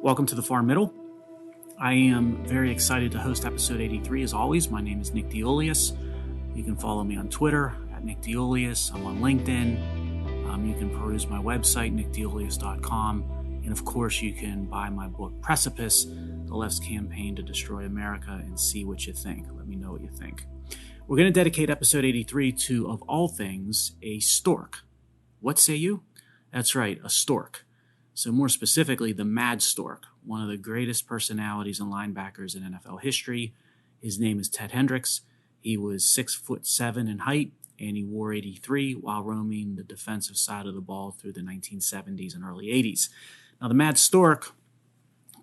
Welcome to the Far Middle. I am very excited to host episode 83 as always. My name is Nick Diolius. You can follow me on Twitter at Nick Diolius. I'm on LinkedIn. You can peruse my website, nickdiolius.com. And of course, you can buy my book, Precipice, The Left's Campaign to Destroy America, and see what you think. Let me know what you think. We're going to dedicate episode 83 to, of all things, a stork. What say you? That's right, a stork. So more specifically, the Mad Stork, one of the greatest personalities and linebackers in NFL history. His name is Ted Hendricks. He was 6'7" in height, and he wore 83 while roaming the defensive side of the ball through the 1970s and early 80s. Now, the Mad Stork,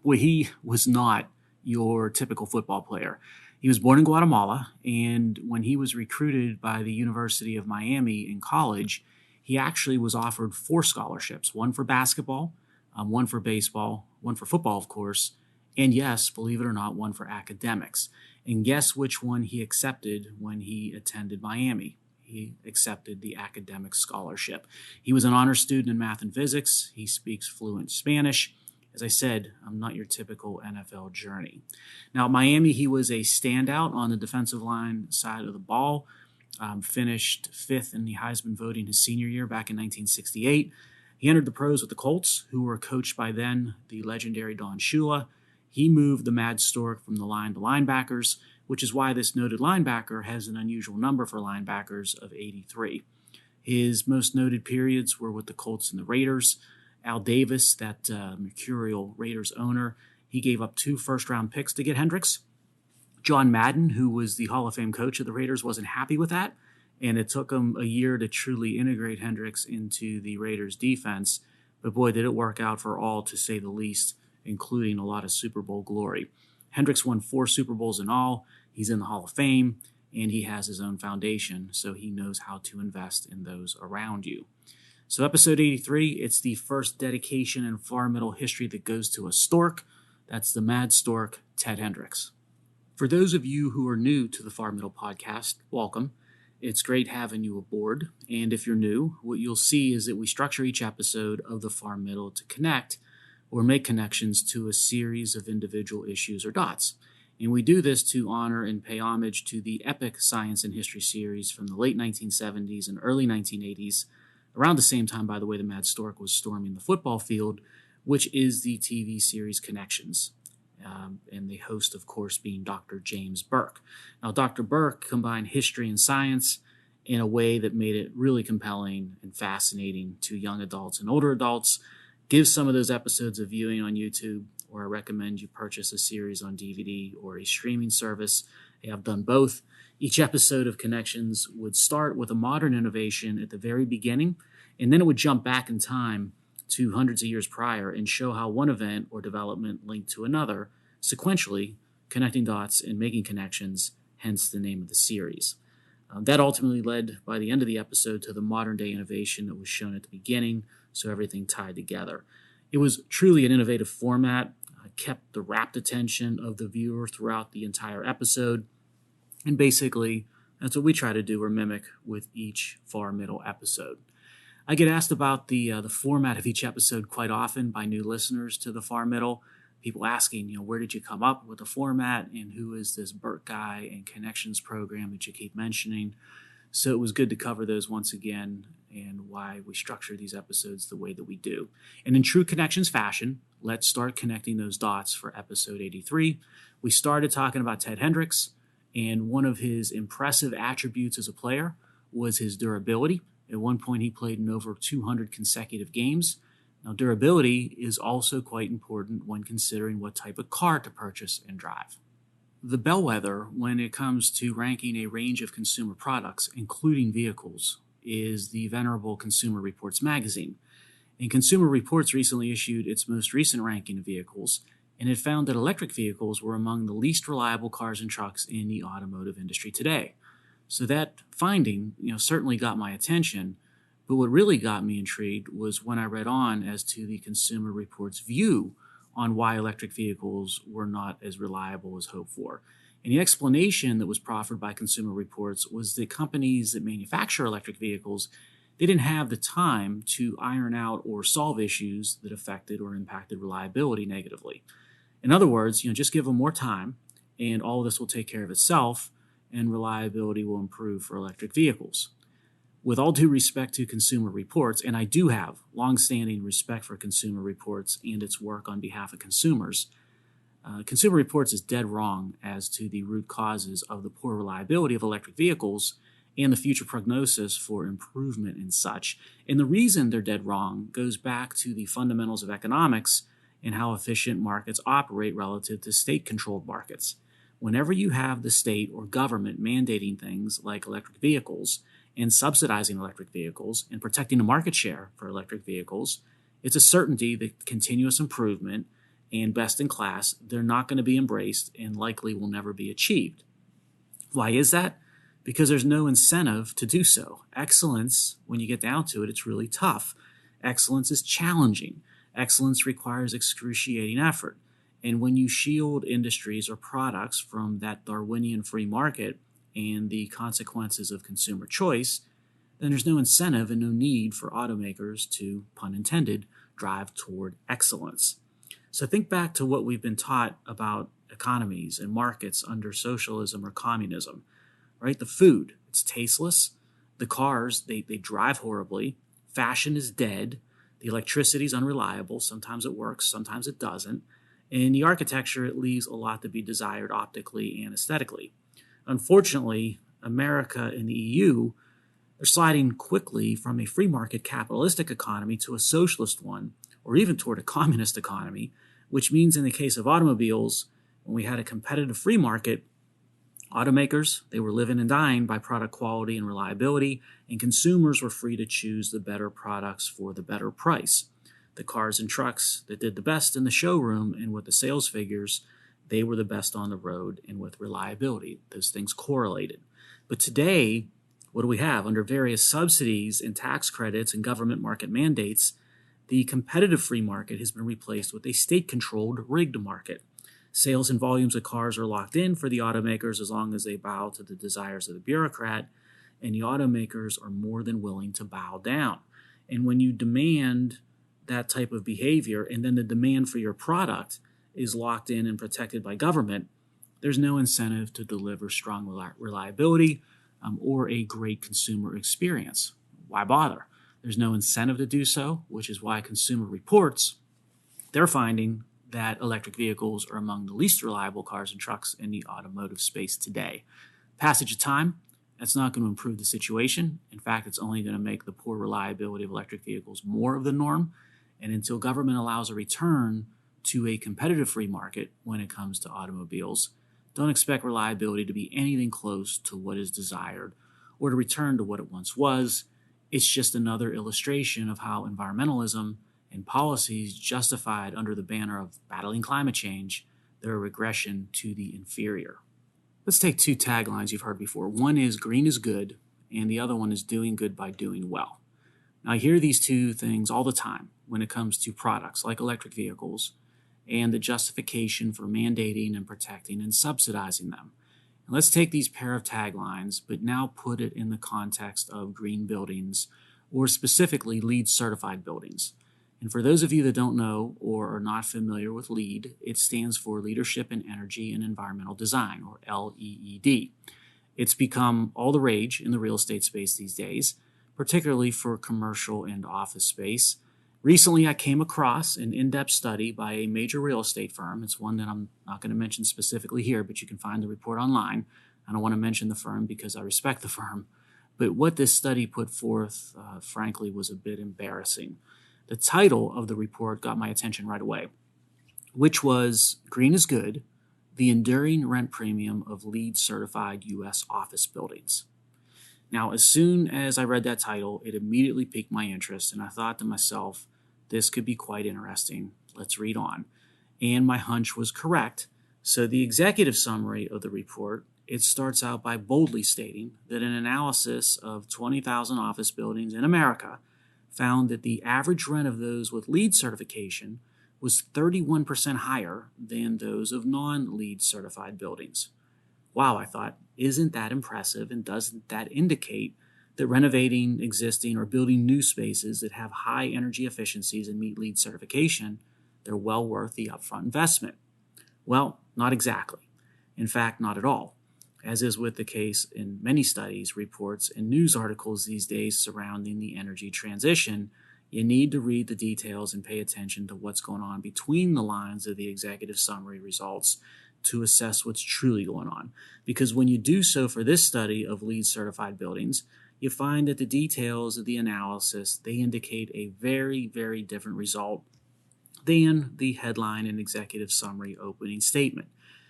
well, he was not your typical football player. He was born in Guatemala, and when he was recruited by the University of Miami in college, he actually was offered 4 scholarships, one for basketball, one for baseball, one for football, of course, and yes, believe it or not, one for academics. And guess which one he accepted when he attended Miami? He accepted the academic scholarship. He was an honor student in math and physics. He speaks fluent Spanish. As I said, I'm not your typical NFL journey. Now, at Miami, he was a standout on the defensive line side of the ball. Finished 5th in the Heisman voting his senior year back in 1968. He entered the pros with the Colts, who were coached by then the legendary Don Shula. He moved the Mad Stork from the line to linebackers, which is why this noted linebacker has an unusual number for linebackers of 83. His most noted periods were with the Colts and the Raiders. Al Davis, that mercurial Raiders owner, he gave up 2 first-round picks to get Hendricks. John Madden, who was the Hall of Fame coach of the Raiders, wasn't happy with that, and it took him a year to truly integrate Hendricks into the Raiders' defense. But boy, did it work out for all, to say the least, including a lot of Super Bowl glory. Hendricks won 4 Super Bowls in all. He's in the Hall of Fame, and he has his own foundation, so he knows how to invest in those around you. So episode 83, it's the first dedication in Far Middle history that goes to a stork. That's the Mad Stork, Ted Hendricks. For those of you who are new to the Far Middle podcast, welcome. It's great having you aboard. And if you're new, what you'll see is that we structure each episode of the Far Middle to connect or make connections to a series of individual issues or dots. And we do this to honor and pay homage to the epic science and history series from the late 1970s and early 1980s, around the same time, by the way, the Mad Stork was storming the football field, which is the TV series Connections. And the host, of course, being Dr. James Burke. Now, Dr. Burke combined history and science in a way that made it really compelling and fascinating to young adults and older adults. Give some of those episodes a viewing on YouTube, or I recommend you purchase a series on DVD or a streaming service. I've done both. Each episode of Connections would start with a modern innovation at the very beginning, and then it would jump back in time to hundreds of years prior and show how one event or development linked to another, sequentially connecting dots and making connections, hence the name of the series. That ultimately led, by the end of the episode, to the modern-day innovation that was shown at the beginning, so everything tied together. It was truly an innovative format, kept the rapt attention of the viewer throughout the entire episode, and basically, that's what we try to do or mimic with each Far Middle episode. I get asked about the format of each episode quite often by new listeners to the Far Middle. People asking, where did you come up with the format, and who is this Burke guy and Connections program that you keep mentioning? So it was good to cover those once again and why we structure these episodes the way that we do. And in true Connections fashion, let's start connecting those dots for episode 83. We started talking about Ted Hendricks, and one of his impressive attributes as a player was his durability. At one point, he played in over 200 consecutive games. Now, durability is also quite important when considering what type of car to purchase and drive. The bellwether when it comes to ranking a range of consumer products, including vehicles, is the venerable Consumer Reports magazine. And Consumer Reports recently issued its most recent ranking of vehicles, and it found that electric vehicles were among the least reliable cars and trucks in the automotive industry today. So that finding, certainly got my attention, but what really got me intrigued was when I read on as to the Consumer Reports view on why electric vehicles were not as reliable as hoped for. And the explanation that was proffered by Consumer Reports was that companies that manufacture electric vehicles they didn't have the time to iron out or solve issues that affected or impacted reliability negatively. In other words, just give them more time, and all of this will take care of itself, and reliability will improve for electric vehicles. With all due respect to Consumer Reports, and I do have longstanding respect for Consumer Reports and its work on behalf of consumers, Consumer Reports is dead wrong as to the root causes of the poor reliability of electric vehicles and the future prognosis for improvement in such. And the reason they're dead wrong goes back to the fundamentals of economics and how efficient markets operate relative to state-controlled markets. Whenever you have the state or government mandating things like electric vehicles and subsidizing electric vehicles and protecting the market share for electric vehicles, it's a certainty that continuous improvement and best in class, they're not going to be embraced and likely will never be achieved. Why is that? Because there's no incentive to do so. Excellence, when you get down to it, it's really tough. Excellence is challenging. Excellence requires excruciating effort. And when you shield industries or products from that Darwinian free market and the consequences of consumer choice, then there's no incentive and no need for automakers to, pun intended, drive toward excellence. So think back to what we've been taught about economies and markets under socialism or communism, right? The food, it's tasteless. The cars, they drive horribly. Fashion is dead. The electricity is unreliable. Sometimes it works, sometimes it doesn't. And the architecture, it leaves a lot to be desired optically and aesthetically. Unfortunately, America and the EU are sliding quickly from a free market capitalistic economy to a socialist one, or even toward a communist economy, which means in the case of automobiles, when we had a competitive free market, automakers, they were living and dying by product quality and reliability, and consumers were free to choose the better products for the better price. The cars and trucks that did the best in the showroom and with the sales figures, they were the best on the road and with reliability. Those things correlated. But today, what do we have? Under various subsidies and tax credits and government market mandates, the competitive free market has been replaced with a state-controlled rigged market. Sales and volumes of cars are locked in for the automakers as long as they bow to the desires of the bureaucrat, and the automakers are more than willing to bow down. And when you demand that type of behavior and then the demand for your product is locked in and protected by government, there's no incentive to deliver strong reliability or a great consumer experience. Why bother? There's no incentive to do so, which is why Consumer Reports, they're finding that electric vehicles are among the least reliable cars and trucks in the automotive space today. Passage of time, that's not going to improve the situation. In fact, it's only going to make the poor reliability of electric vehicles more of the norm. And until government allows a return to a competitive free market when it comes to automobiles, don't expect reliability to be anything close to what is desired or to return to what it once was. It's just another illustration of how environmentalism and policies justified under the banner of battling climate change, they're a regression to the inferior. Let's take two taglines you've heard before. One is green is good, and the other one is doing good by doing well. Now, I hear these two things all the time when it comes to products like electric vehicles and the justification for mandating and protecting and subsidizing them. And let's take these pair of taglines, but now put it in the context of green buildings, or specifically LEED certified buildings. And for those of you that don't know or are not familiar with LEED, it stands for Leadership in Energy and Environmental Design, or LEED. It's become all the rage in the real estate space these days, particularly for commercial and office space. Recently, I came across an in-depth study by a major real estate firm. It's one that I'm not going to mention specifically here, but you can find the report online. I don't want to mention the firm because I respect the firm. But what this study put forth, frankly, was a bit embarrassing. The title of the report got my attention right away, which was Green is Good, the Enduring Rent Premium of LEED Certified U.S. Office Buildings. Now, as soon as I read that title, it immediately piqued my interest, and I thought to myself, this could be quite interesting. Let's read on. And my hunch was correct. So the executive summary of the report, it starts out by boldly stating that an analysis of 20,000 office buildings in America found that the average rent of those with LEED certification was 31% higher than those of non-LEED certified buildings. Wow, I thought, isn't that impressive, and doesn't that indicate that renovating existing or building new spaces that have high energy efficiencies and meet LEED certification, they're well worth the upfront investment. Well, not exactly. In fact, not at all. As is with the case in many studies, reports, and news articles these days surrounding the energy transition, you need to read the details and pay attention to what's going on between the lines of the executive summary results to assess what's truly going on. Because when you do so for this study of LEED certified buildings, you find that the details of the analysis, they indicate a very, very different result than the headline and executive summary opening statement.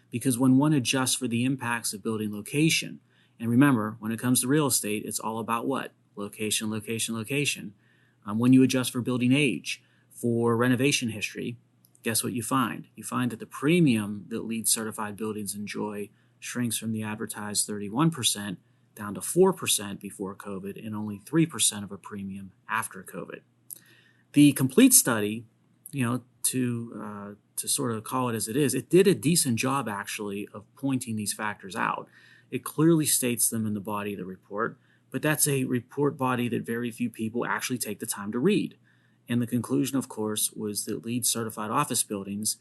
Because when one adjusts for the impacts of building location, and remember, when it comes to real estate, it's all about what? Location, location, location. When you adjust for building age, for renovation history, guess what you find? You find that the premium that LEED certified buildings enjoy shrinks from the advertised 31% down to 4% before COVID and only 3% of a premium after COVID. The complete study, to sort of call it as it is, it did a decent job actually of pointing these factors out. It clearly states them in the body of the report, but that's a report body that very few people actually take the time to read. And the conclusion, of course, was that LEED certified office buildings,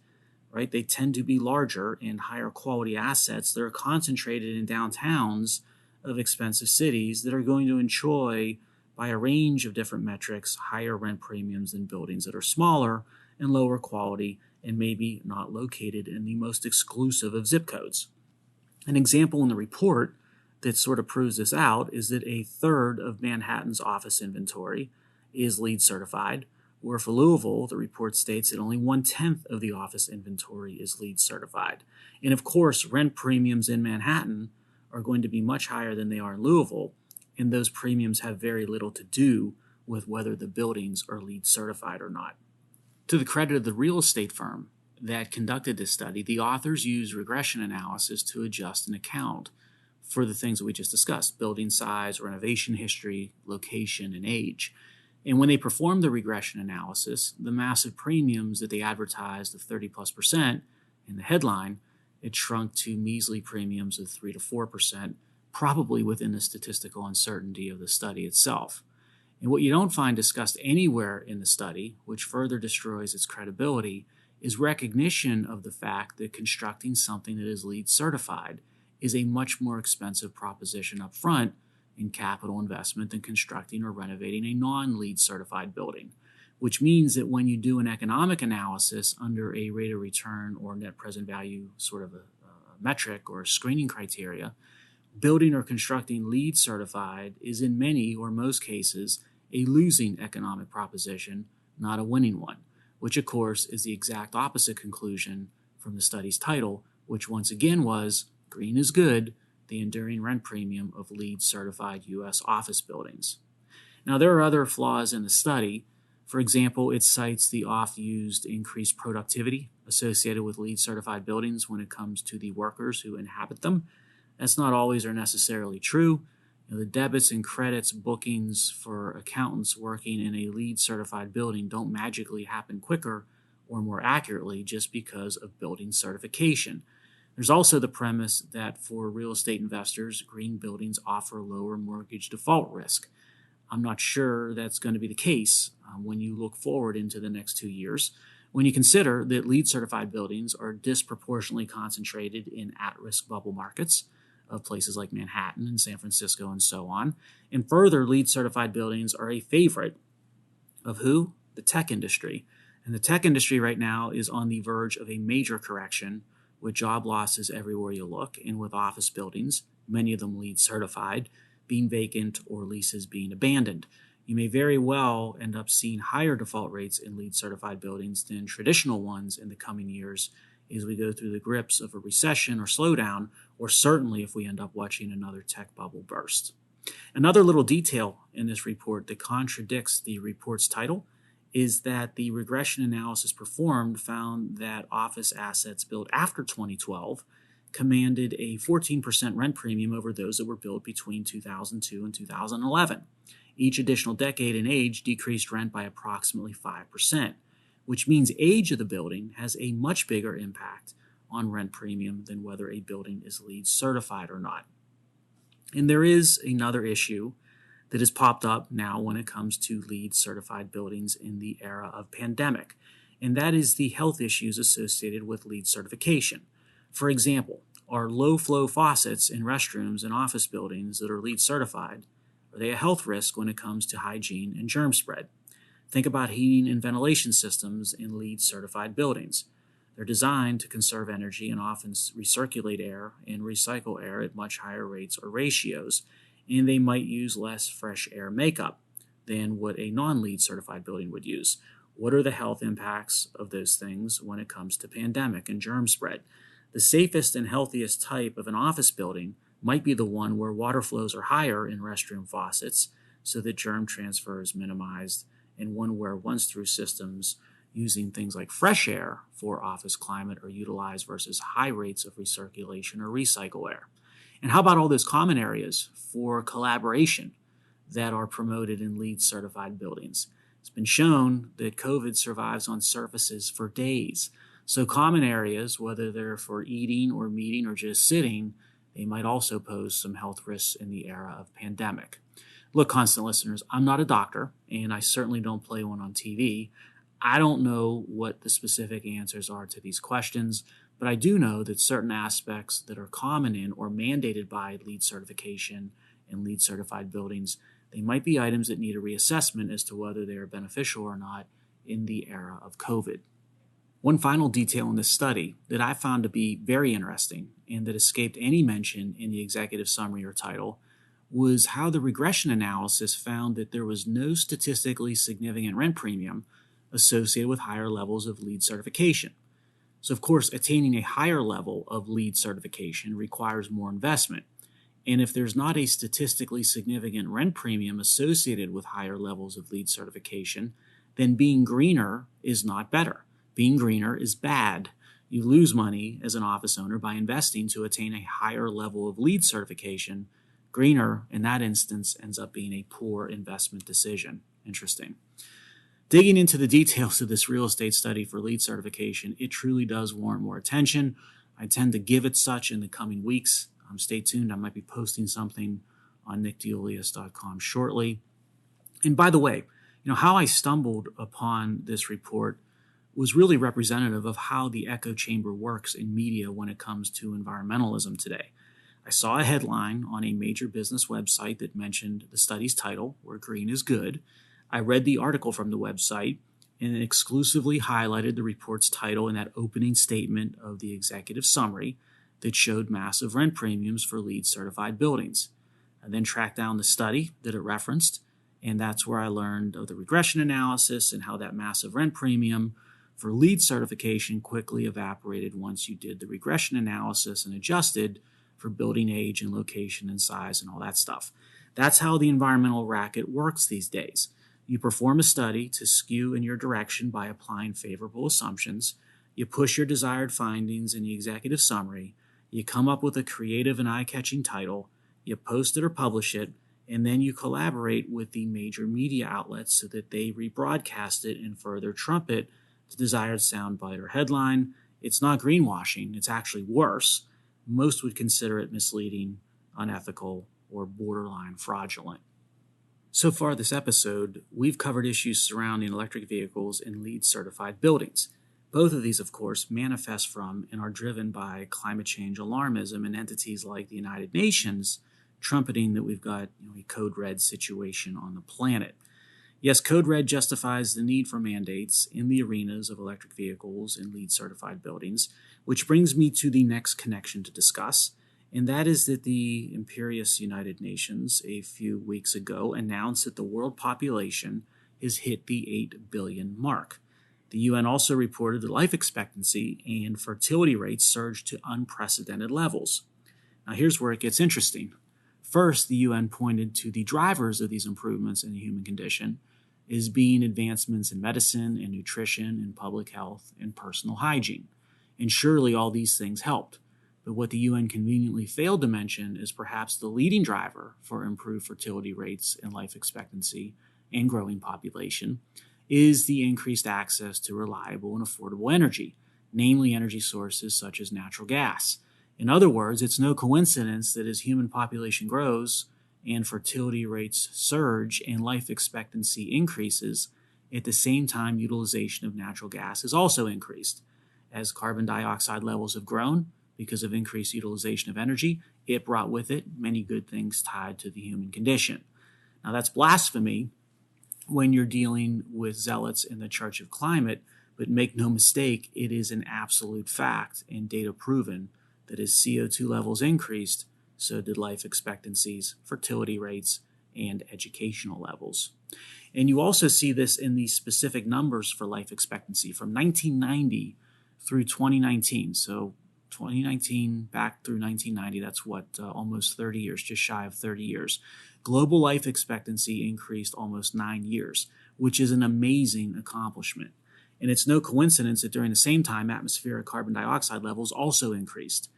right, they tend to be larger and higher quality assets that are concentrated in downtowns of expensive cities that are going to enjoy, by a range of different metrics, higher rent premiums than buildings that are smaller and lower quality and maybe not located in the most exclusive of zip codes. An example in the report that sort of proves this out is that a third of Manhattan's office inventory is LEED certified, where for Louisville, the report states that only 1/10 of the office inventory is LEED certified. And of course, rent premiums in Manhattan are going to be much higher than they are in Louisville, and those premiums have very little to do with whether the buildings are LEED certified or not. To the credit of the real estate firm that conducted this study, the authors used regression analysis to adjust an account for the things that we just discussed: building size, renovation history, location, and age. And when they performed the regression analysis, the massive premiums that they advertised of 30+% in the headline, it shrunk to measly premiums of 3 to 4%, probably within the statistical uncertainty of the study itself. And what you don't find discussed anywhere in the study, which further destroys its credibility, is recognition of the fact that constructing something that is LEED certified is a much more expensive proposition up front in capital investment than constructing or renovating a non-LEED certified building, which means that when you do an economic analysis under a rate of return or net present value sort of a metric or a screening criteria, building or constructing LEED certified is in many or most cases a losing economic proposition, not a winning one, which of course is the exact opposite conclusion from the study's title, which once again was "Green is Good, the Enduring Rent Premium of LEED Certified U.S. Office Buildings." Now, there are other flaws in the study. For example, it cites the oft-used increased productivity associated with LEED certified buildings when it comes to the workers who inhabit them. That's not always or necessarily true. The debits and credits bookings for accountants working in a LEED certified building don't magically happen quicker or more accurately just because of building certification. There's also the premise that for real estate investors, green buildings offer lower mortgage default risk. I'm not sure that's going to be the case when you look forward into the next 2 years, when you consider that LEED certified buildings are disproportionately concentrated in at-risk bubble markets of places like Manhattan and San Francisco and so on. And further, LEED certified buildings are a favorite of who? The tech industry. And the tech industry right now is on the verge of a major correction with job losses everywhere you look and with office buildings, many of them LEED certified, being vacant or leases being abandoned. You may very well end up seeing higher default rates in LEED certified buildings than traditional ones in the coming years as we go through the grips of a recession or slowdown, or certainly if we end up watching another tech bubble burst. Another little detail in this report that contradicts the report's title is that the regression analysis performed found that office assets built after 2012 commanded a 14% rent premium over those that were built between 2002 and 2011. Each additional decade in age decreased rent by approximately 5%, which means age of the building has a much bigger impact on rent premium than whether a building is LEED certified or not. And there is another issue that has popped up now when it comes to LEED certified buildings in the era of pandemic, and that is the health issues associated with LEED certification. For example, are low flow faucets in restrooms and office buildings that are LEED certified, are they a health risk when it comes to hygiene and germ spread? Think about heating and ventilation systems in LEED certified buildings. They're designed to conserve energy and often recirculate air and recycle air at much higher rates or ratios, and they might use less fresh air makeup than what a non-LEED certified building would use. What are the health impacts of those things when it comes to pandemic and germ spread? The safest and healthiest type of an office building might be the one where water flows are higher in restroom faucets so that germ transfer is minimized, and one where once-through systems using things like fresh air for office climate are utilized versus high rates of recirculation or recycle air. And how about all those common areas for collaboration that are promoted in LEED certified buildings? It's been shown that COVID survives on surfaces for days. So common areas, whether they're for eating or meeting or just sitting, they might also pose some health risks in the era of pandemic. Look, constant listeners, I'm not a doctor, and I certainly don't play one on TV. I don't know what the specific answers are to these questions, but I do know that certain aspects that are common in or mandated by LEED certification and LEED certified buildings, they might be items that need a reassessment as to whether they are beneficial or not in the era of COVID. One final detail in this study that I found to be very interesting and that escaped any mention in the executive summary or title was how the regression analysis found that there was no statistically significant rent premium associated with higher levels of LEED certification. So, of course, attaining a higher level of LEED certification requires more investment. And if there's not a statistically significant rent premium associated with higher levels of LEED certification, then being greener is not better. Being greener is bad. You lose money as an office owner by investing to attain a higher level of LEED certification. Greener, in that instance, ends up being a poor investment decision. Interesting. Digging into the details of this real estate study for LEED certification, it truly does warrant more attention. I tend to give it such in the coming weeks. Stay tuned. I might be posting something on nickdeolius.com shortly. And by the way, how I stumbled upon this report was really representative of how the echo chamber works in media when it comes to environmentalism today. I saw a headline on a major business website that mentioned the study's title, Where Green is Good. I read the article from the website, and it exclusively highlighted the report's title in that opening statement of the executive summary that showed massive rent premiums for LEED certified buildings. I then tracked down the study that it referenced, and that's where I learned of the regression analysis and how that massive rent premium for LEED certification quickly evaporated once you did the regression analysis and adjusted for building age and location and size and all that stuff. That's how the environmental racket works these days. You perform a study to skew in your direction by applying favorable assumptions. You push your desired findings in the executive summary. You come up with a creative and eye-catching title. You post it or publish it, and then you collaborate with the major media outlets so that they rebroadcast it and further trumpet the desired soundbite or headline. It's not greenwashing. It's actually worse. Most would consider it misleading, unethical, or borderline fraudulent. So far this episode, we've covered issues surrounding electric vehicles in LEED certified buildings. Both of these, of course, manifest from and are driven by climate change alarmism and entities like the United Nations trumpeting that we've got a code red situation on the planet. Yes, code red justifies the need for mandates in the arenas of electric vehicles in LEED certified buildings, which brings me to the next connection to discuss, and that is that the imperious United Nations a few weeks ago announced that the world population has hit the 8 billion mark. The UN also reported that life expectancy and fertility rates surged to unprecedented levels. Now here's where it gets interesting. First, the UN pointed to the drivers of these improvements in the human condition as being advancements in medicine and nutrition and public health and personal hygiene. And surely all these things helped. But what the UN conveniently failed to mention is perhaps the leading driver for improved fertility rates and life expectancy and growing population is the increased access to reliable and affordable energy, namely energy sources such as natural gas. In other words, it's no coincidence that as human population grows and fertility rates surge and life expectancy increases, at the same time utilization of natural gas has also increased. As carbon dioxide levels have grown because of increased utilization of energy, it brought with it many good things tied to the human condition. Now, that's blasphemy when you're dealing with zealots in the Church of Climate, but make no mistake, it is an absolute fact and data proven that as CO2 levels increased, so did life expectancies, fertility rates, and educational levels. And you also see this in these specific numbers for life expectancy from 1990 through 2019. So 2019 back through 1990, that's almost 30 years, just shy of 30 years. Global life expectancy increased almost 9 years, which is an amazing accomplishment. And it's no coincidence that during the same time, atmospheric carbon dioxide levels also increased.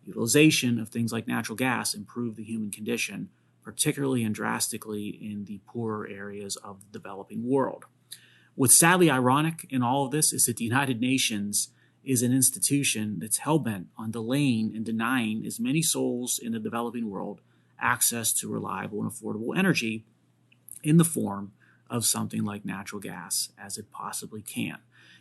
Utilization of things like natural gas improved the human condition, particularly and drastically in the poorer areas of the developing world. What's sadly ironic in all of this is that the United Nations is an institution that's hell-bent on delaying and denying as many souls in the developing world access to reliable and affordable energy in the form of something like natural gas as it possibly can.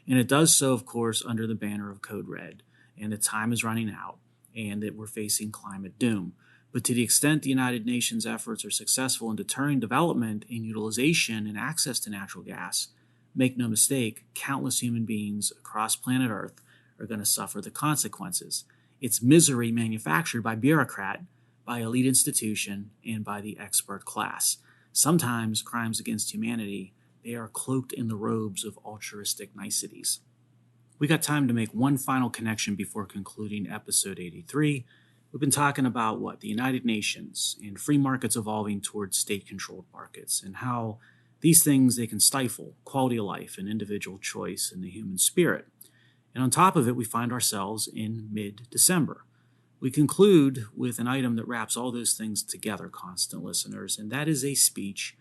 And it does so, of course, under the banner of Code Red, and the time is running out, and that we're facing climate doom. But to the extent the United Nations efforts are successful in deterring development in utilization and access to natural gas, make no mistake, countless human beings across planet Earth are going to suffer the consequences. It's misery manufactured by bureaucrat, by elite institution, and by the expert class. Sometimes crimes against humanity, they are cloaked in the robes of altruistic niceties. We got time to make one final connection before concluding episode 83. We've been talking about the United Nations and free markets evolving towards state-controlled markets, and how these things, they can stifle quality of life and individual choice and the human spirit. And on top of it, we find ourselves in mid-December. We conclude with an item that wraps all those things together, constant listeners, and that is a speech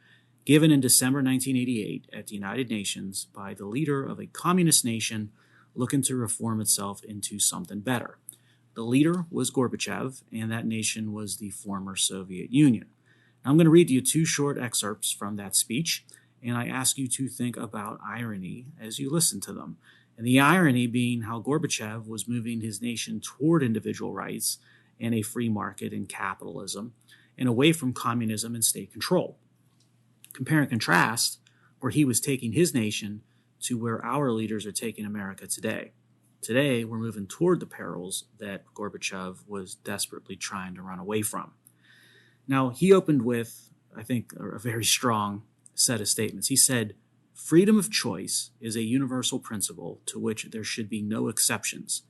given in December 1988 at the United Nations by the leader of a communist nation looking to reform itself into something better. The leader was Gorbachev, and that nation was the former Soviet Union. Now, I'm going to read you 2 short excerpts from that speech, and I ask you to think about irony as you listen to them. And the irony being how Gorbachev was moving his nation toward individual rights and a free market and capitalism, and away from communism and state control. Compare and contrast where he was taking his nation to where our leaders are taking America today. Today, we're moving toward the perils that Gorbachev was desperately trying to run away from. Now, he opened with, I think, a very strong set of statements. He said, "Freedom of choice is a universal principle to which there should be no exceptions.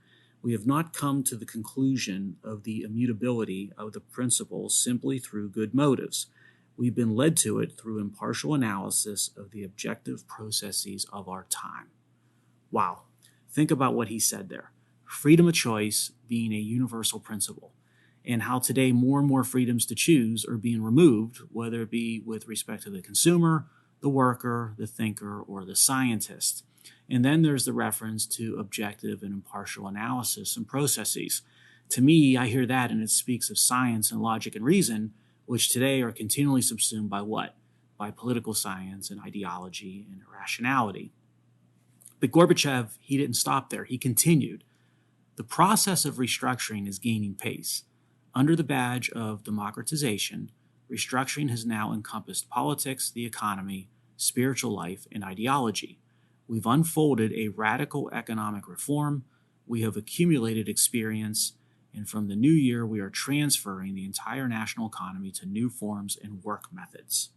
We have not come to the conclusion of the immutability of the principle simply through good motives. We've been led to it through impartial analysis of the objective processes of our time." Wow. Think about what he said there. Freedom of choice being a universal principle, and how today more and more freedoms to choose are being removed, whether it be with respect to the consumer, the worker, the thinker, or the scientist. And then there's the reference to objective and impartial analysis and processes. To me, I hear that and it speaks of science and logic and reason, which today are continually subsumed by what? By political science and ideology and irrationality. But Gorbachev, he didn't stop there. He continued. The process of restructuring is gaining pace. Under the badge of democratization, restructuring has now encompassed politics, the economy, spiritual life, and ideology. We've unfolded a radical economic reform. We have accumulated experience, and from the new year, we are transferring the entire national economy to new forms and work methods.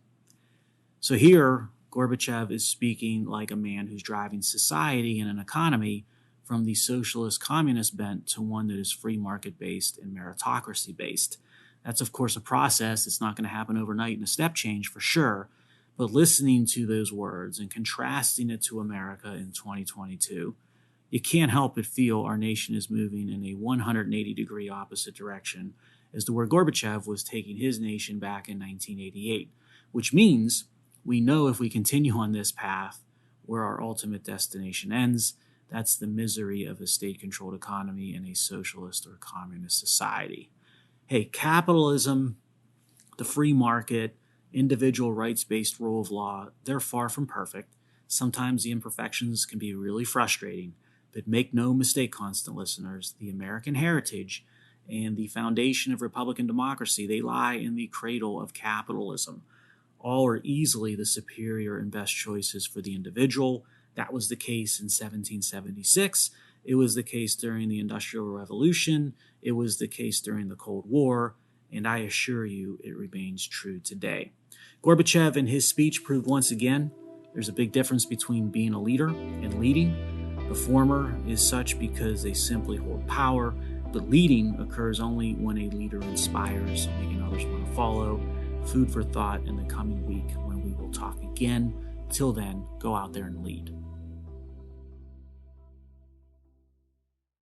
So here, Gorbachev is speaking like a man who's driving society and an economy from the socialist communist bent to one that is free market-based and meritocracy-based. That's, of course, a process. It's not going to happen overnight in a step change for sure, but listening to those words and contrasting it to America in 2022, you can't help but feel our nation is moving in a 180-degree opposite direction as to where Gorbachev was taking his nation back in 1988, which means we know if we continue on this path where our ultimate destination ends. That's the misery of a state-controlled economy in a socialist or communist society. Hey, capitalism The free market, individual rights-based rule of law, they're far from perfect. Sometimes the imperfections can be really frustrating, but make no mistake, constant listeners, the American heritage and the foundation of Republican democracy, they lie in the cradle of capitalism. All are easily the superior and best choices for the individual. That was the case in 1776. It was the case during the Industrial Revolution. It was the case during the Cold War. And I assure you, it remains true today. Gorbachev, in his speech, proved once again there's a big difference between being a leader and leading. The former is such because they simply hold power, but leading occurs only when a leader inspires, making others want to follow. Food for thought in the coming week when we will talk again. Till then, go out there and lead.